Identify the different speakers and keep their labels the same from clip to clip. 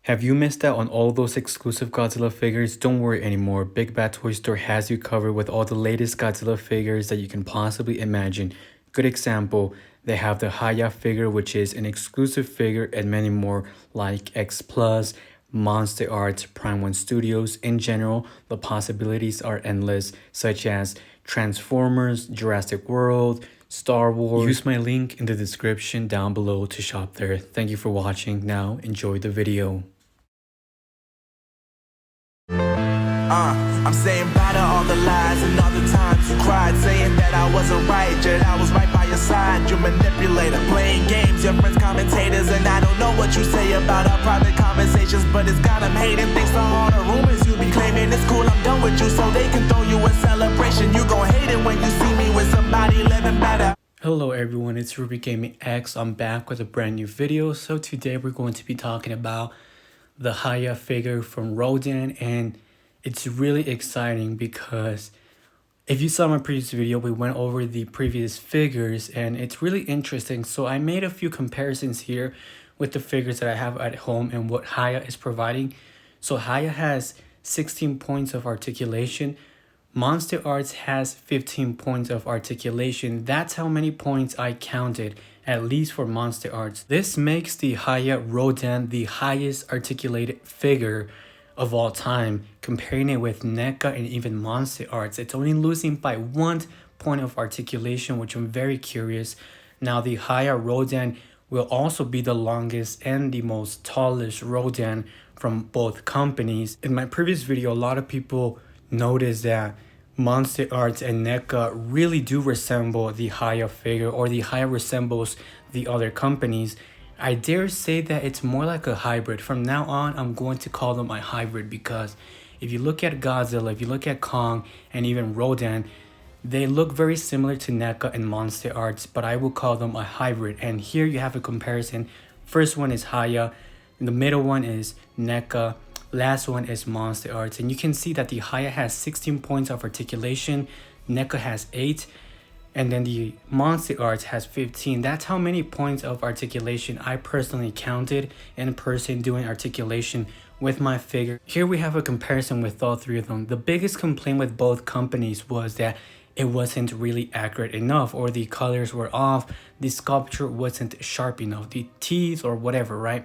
Speaker 1: Have you missed out on all those exclusive Godzilla figures? Don't worry anymore. Big Bad Toy Store has you covered with all the latest Godzilla figures that you can possibly imagine. Good example, they have the Haya figure, which is an exclusive figure, and many more like X Plus, Monsterarts, Prime One Studios. In general, the possibilities are endless, such as Transformers, Jurassic World, Star Wars. Use my link in the description down below to shop there. Thank you for watching. Now enjoy the video.
Speaker 2: I'm saying bye to all the lies and all the times you cried, saying that I wasn't right, yet I was right by your side. You manipulator, playing games, your friends commentators, and I don't know what you say about our private conversations, but it's got them hating. Thanks to all the rumors you be claiming. It's cool, I'm done with you, so they can throw you a celebration. You gon' hate it when you see me with somebody living better.
Speaker 1: Hello everyone, it's Ruby Gaming X. I'm back with a brand new video. So today we're going to be talking about the Haya figure from Rodan, and it's really exciting because if you saw my previous video, we went over the previous figures and it's really interesting. So I made a few comparisons here with the figures that I have at home and what Haya is providing. So Haya has 16 points of articulation. Monsterarts has 15 points of articulation. That's how many points I counted, at least for Monsterarts. This makes the HiYa Rodan the highest articulated figure of all time, comparing it with NECA and even Monsterarts. It's only losing by 1 point of articulation, which I'm very curious. Now the HiYa Rodan will also be the longest and the most tallest Rodan from both companies. In my previous video, a lot of people noticed that Monsterarts and NECA really do resemble the Haya figure, or the Haya resembles the other companies. I dare say that it's more like a hybrid. From now on, I'm going to call them a hybrid because if you look at Godzilla, if you look at Kong, and even Rodan, they look very similar to NECA and Monsterarts, but I will call them a hybrid. And here you have a comparison. First one is Haya, the middle one is NECA, last one is Monsterarts. And you can see that the Haya has 16 points of articulation, NECA has 8, and then the Monsterarts has 15. That's how many points of articulation I personally counted in person doing articulation with my figure. Here we have a comparison with all three of them. The biggest complaint with both companies was that it wasn't really accurate enough, or the colors were off, the sculpture wasn't sharp enough, the teeth or whatever, right?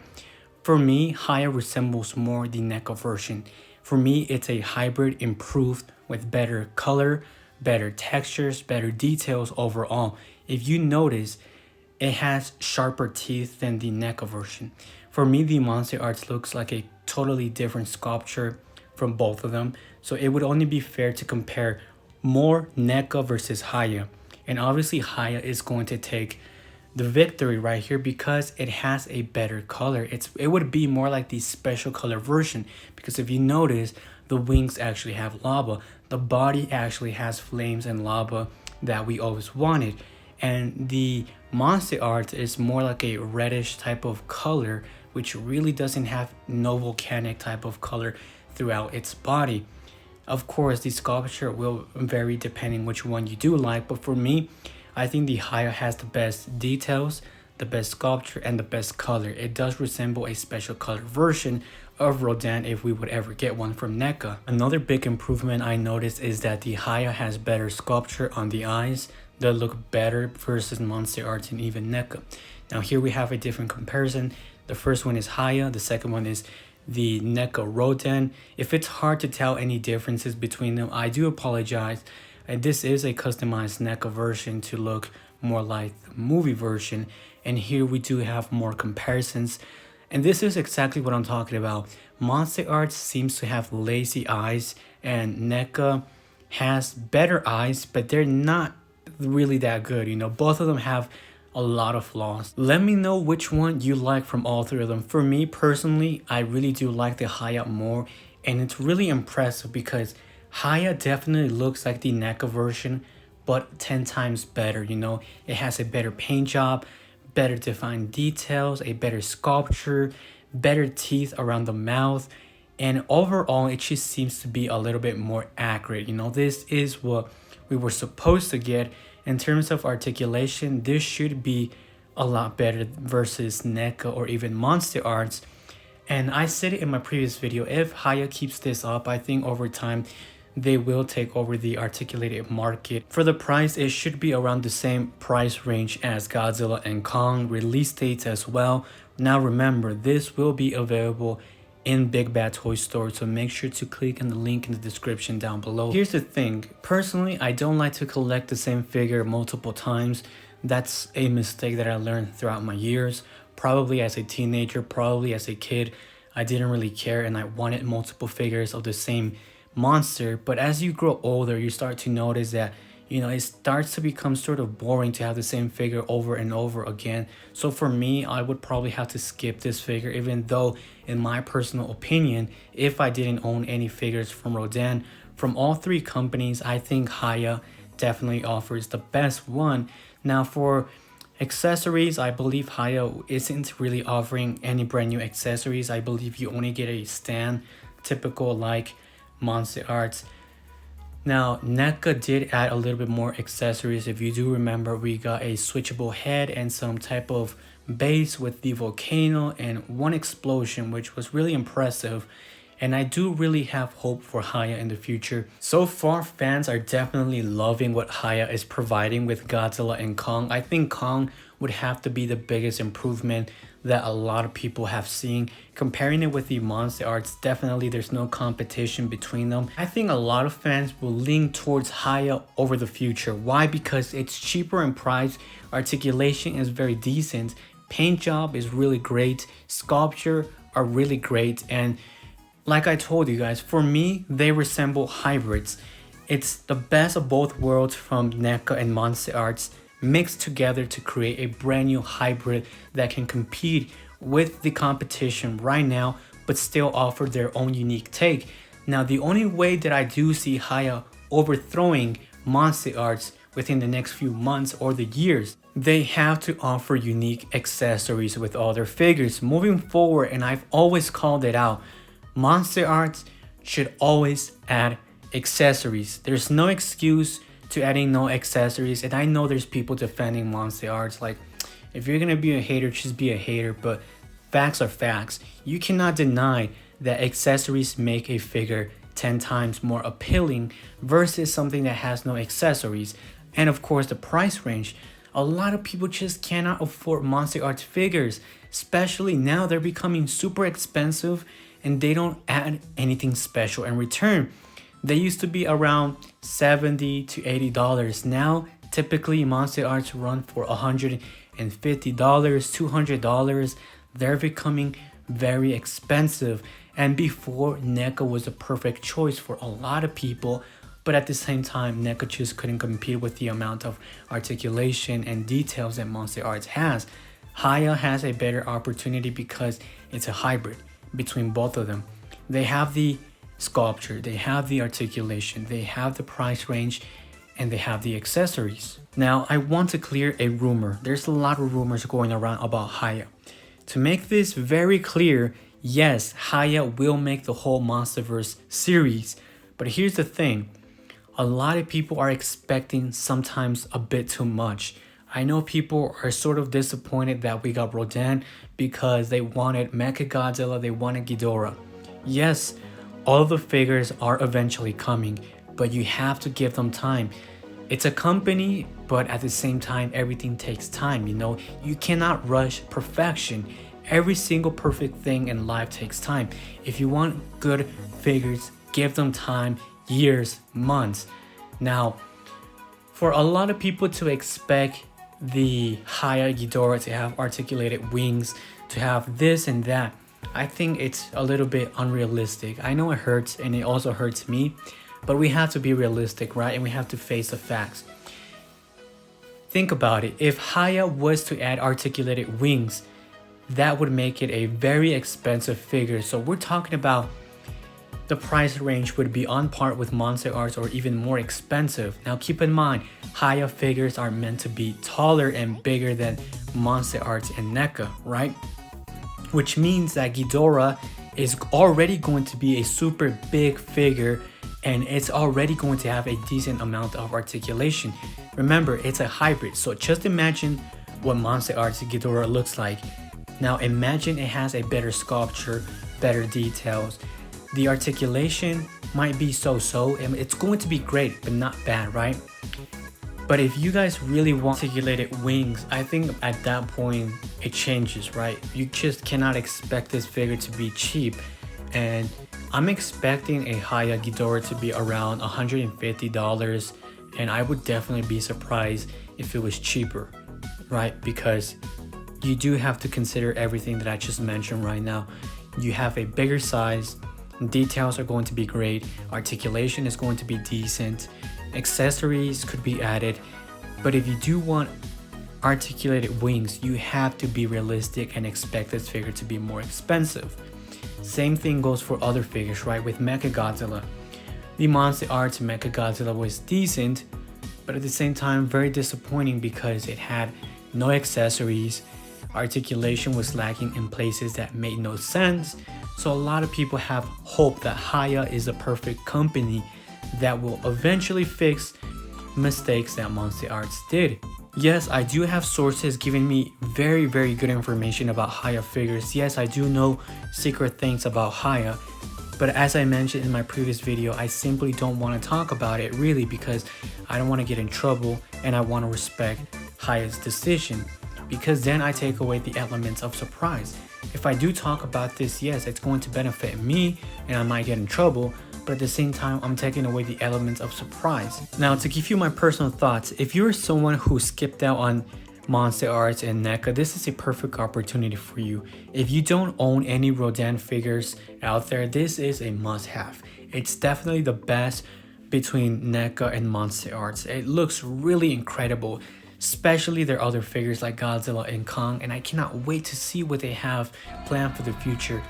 Speaker 1: For me, Haya resembles more the NECA version. For me, it's a hybrid improved with better color, better textures, better details overall. If you notice, it has sharper teeth than the NECA version. For me, the Monsterarts looks like a totally different sculpture from both of them. So it would only be fair to compare more NECA versus Haya. And obviously Haya is going to take the victory right here because it has a better color. It would be more like the special color version, because if you notice, the wings actually have lava. The body actually has flames and lava that we always wanted. And the Monsterarts is more like a reddish type of color, which really doesn't have no volcanic type of color throughout its body. Of course, the sculpture will vary depending which one you do like, but for me, I think the Haya has the best details, the best sculpture, and the best color. It does resemble a special color version of Rodan if we would ever get one from NECA. Another big improvement I noticed is that the Haya has better sculpture on the eyes that look better versus Monsterarts and even NECA. Now here we have a different comparison. The first one is Haya, the second one is the NECA Rodan. If it's hard to tell any differences between them, I do apologize. And this is a customized NECA version to look more like the movie version. And here we do have more comparisons. And this is exactly what I'm talking about. Monsterarts seems to have lazy eyes, and NECA has better eyes, but they're not really that good. You know, both of them have a lot of flaws. Let me know which one you like from all three of them. For me personally, I really do like the Haya more, and it's really impressive because Haya definitely looks like the NECA version, but 10 times better. You know, it has a better paint job, better defined details, a better sculpture, better teeth around the mouth, and overall it just seems to be a little bit more accurate. You know, this is what we were supposed to get. In terms of articulation, this should be a lot better versus NECA or even Monsterarts. And I said it in my previous video, if Haya keeps this up, I think over time they will take over the articulated market. For the price, it should be around the same price range as Godzilla and Kong, release dates as well. Now remember, this will be available in Big Bad Toy Store, so make sure to click on the link in the description down below. Here's the thing, personally I don't like to collect the same figure multiple times. That's a mistake that I learned throughout my years. Probably as a teenager, probably as a kid, I didn't really care and I wanted multiple figures of the same monster. But as you grow older, you start to notice that, you know, it starts to become sort of boring to have the same figure over and over again. So for me, I would probably have to skip this figure, even though in my personal opinion, if I didn't own any figures from Rodan, from all three companies, I think Haya definitely offers the best one. Now for accessories, I believe Haya isn't really offering any brand new accessories. I believe you only get a stand, typical like Monsterarts. Now NECA did add a little bit more accessories. If you do remember, we got a switchable head and some type of base with the volcano and one explosion, which was really impressive. And I do really have hope for Haya in the future. So far, fans are definitely loving what Haya is providing with Godzilla and Kong. I think Kong would have to be the biggest improvement that a lot of people have seen. Comparing it with the Monsterarts, definitely there's no competition between them. I think a lot of fans will lean towards Haya over the future. Why? Because it's cheaper in price, articulation is very decent, paint job is really great, sculpture are really great, and like I told you guys, for me, they resemble hybrids. It's the best of both worlds from NECA and Monsterarts mixed together to create a brand new hybrid that can compete with the competition right now, but still offer their own unique take. Now, the only way that I do see Haya overthrowing Monsterarts within the next few months or the years, they have to offer unique accessories with all their figures. Moving forward, and I've always called it out, Monsterarts should always add accessories. There's no excuse to adding no accessories, and I know there's people defending Monsterarts. Like, if you're gonna be a hater, just be a hater, but facts are facts. You cannot deny that accessories make a figure 10 times more appealing versus something that has no accessories. And of course, the price range. A lot of people just cannot afford Monsterarts figures, especially now they're becoming super expensive and they don't add anything special in return. They used to be around $70 to $80. Now, typically Monsterarts run for $150, $200. They're becoming very expensive. And before, NECA was a perfect choice for a lot of people, but at the same time, NECA just couldn't compete with the amount of articulation and details that Monsterarts has. Haya has a better opportunity because it's a hybrid between both of them. They have the sculpture, they have the articulation, they have the price range, and they have the accessories. Now, I want to clear a rumor. There's a lot of rumors going around about Haya. To make this very clear, yes, Haya will make the whole Monsterverse series, but here's the thing. A lot of people are expecting sometimes a bit too much. I know people are sort of disappointed that we got Rodan because they wanted Mechagodzilla, they wanted Ghidorah. Yes, all of the figures are eventually coming, but you have to give them time. It's a company, but at the same time, everything takes time, you know? You cannot rush perfection. Every single perfect thing in life takes time. If you want good figures, give them time, years, months. Now, for a lot of people to expect the Haya Ghidorah to have articulated wings, to have this and that, I think it's a little bit unrealistic. I know it hurts and it also hurts me, but we have to be realistic, right? And we have to face the facts. Think about it. If Haya was to add articulated wings, that would make it a very expensive figure. So we're talking about the price range would be on par with Monsterarts or even more expensive. Now keep in mind, Haya figures are meant to be taller and bigger than Monsterarts and NECA, right? Which means that Ghidorah is already going to be a super big figure and it's already going to have a decent amount of articulation. Remember, it's a hybrid, so just imagine what Monsterarts Ghidorah looks like. Now imagine it has a better sculpture, better details. The articulation might be so-so, and it's going to be great, but not bad, right? But if you guys really want articulated wings, I think at that point it changes, right? You just cannot expect this figure to be cheap. And I'm expecting a Haya Ghidorah to be around $150, and I would definitely be surprised if it was cheaper, right? Because you do have to consider everything that I just mentioned right now. You have a bigger size, details are going to be great, articulation is going to be decent, accessories could be added, but if you do want articulated wings, you have to be realistic and expect this figure to be more expensive. Same thing goes for other figures, right? With Mechagodzilla, the Monsterarts Mechagodzilla was decent, but at the same time very disappointing because it had no accessories, articulation was lacking in places that made no sense. So a lot of people have hope that Haya is a perfect company that will eventually fix mistakes that Monsterarts did. Yes, I do have sources giving me very good information about Haya figures. Yes, I do know secret things about Haya, but as I mentioned in my previous video, I simply don't want to talk about it really because I don't want to get in trouble and I want to respect Haya's decision, because then I take away the elements of surprise. If I do talk about this, yes, it's going to benefit me and I might get in trouble, but at the same time, I'm taking away the elements of surprise. Now, to give you my personal thoughts, if you're someone who skipped out on Monsterarts and NECA, this is a perfect opportunity for you. If you don't own any Rodan figures out there, this is a must-have. It's definitely the best between NECA and Monsterarts. It looks really incredible, especially their other figures like Godzilla and Kong, and I cannot wait to see what they have planned for the future.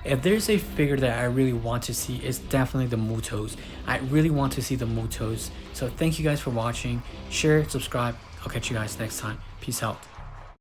Speaker 1: If there's a figure that I really want to see, it's definitely the Mutos. I really want to see the Mutos. So thank you guys for watching. Share, subscribe. I'll catch you guys next time. Peace out.